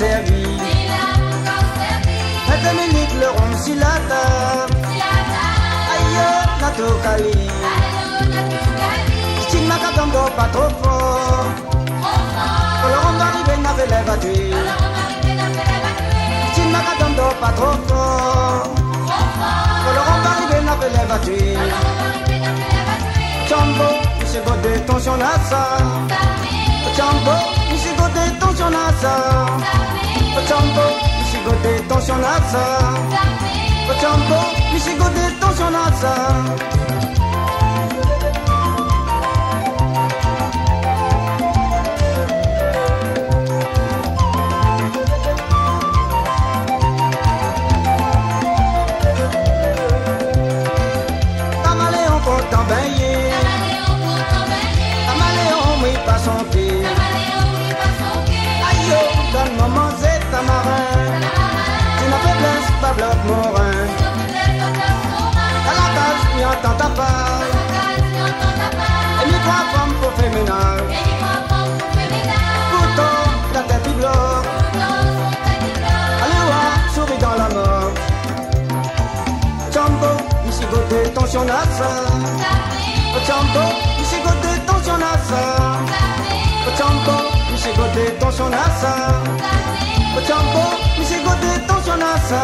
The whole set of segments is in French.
servi. Et Dominique le rond si la table. Aïe, Nato Kali. Stine Makatambo pas trop fort. Pour le rond d'arriver n'avait les battus. Stine Makatambo pas trop fort. Pour le rond d'arriver n'avait les battus. Chambo, monsieur Godé, tension à ça. Chambo, monsieur Godé, tension à ça. Chambo, monsieur Godé, tension à ça. Chambo, monsieur Godé, tension à ça. Tamaléon content baillé. Tamaléon oui pas son pied. Aïe, donne maman c'est tamarin. Tu n'as faiblesse pas bloc morin. Dans la case, n'y entend ta part. Et n'y croit femme pour féminin. Pourtant, la tête du bloc. Allez voir, souris dans la mort. Chambo, ici Godé, tension à ça. Chambo, ici Godé, tension à ça. Chambo, ici Godé, tension à ça. Chambo, ici Godé, tension à ça.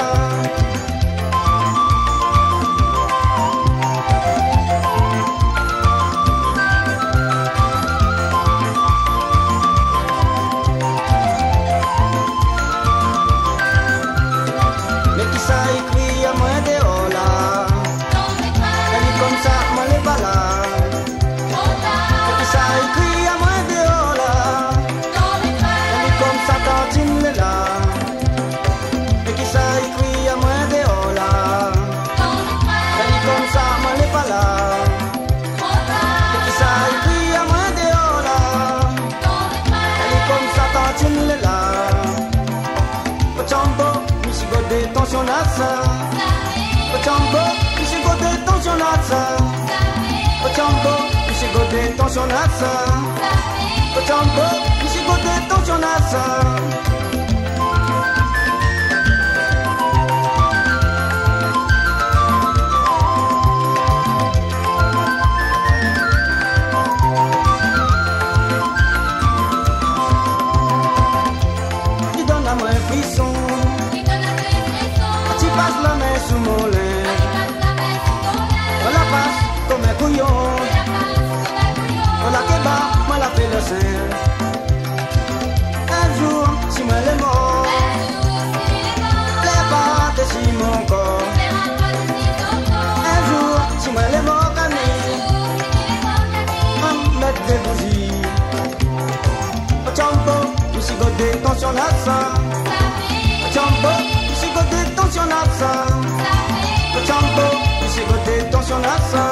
Mais qui ça écrit à moins de hola. Elle dit comme ça, moi les balades. Mais qui ça écrit à moins de hola. Elle dit comme ça, tantine est là. Mais qui ça écrit à moins de hola. Elle dit comme ça, moi les balades. Mais qui ça écrit à moins de hola. Elle dit comme ça, tantine est là. Chambo, Michi Godé, tension à ça. Chambo, Michi Godé, tension à ça. Chambo, Michi Godé, tension à ça. Chambo, Michi Godé, tension à ça. Tu donnes à moi un frisson. Tu passes la main sous mon lin. On la passe comme un couillon. On la keba, moi la fais le sein. Un jour, si moi les morts, les battes si mon corps. Un jour, si moi les morts, on met des bougies. Chambo, Michi Godé, tension à ça. Chambo, Michi Godé, tension à ça. Chambo, Michi Godé, tension à ça.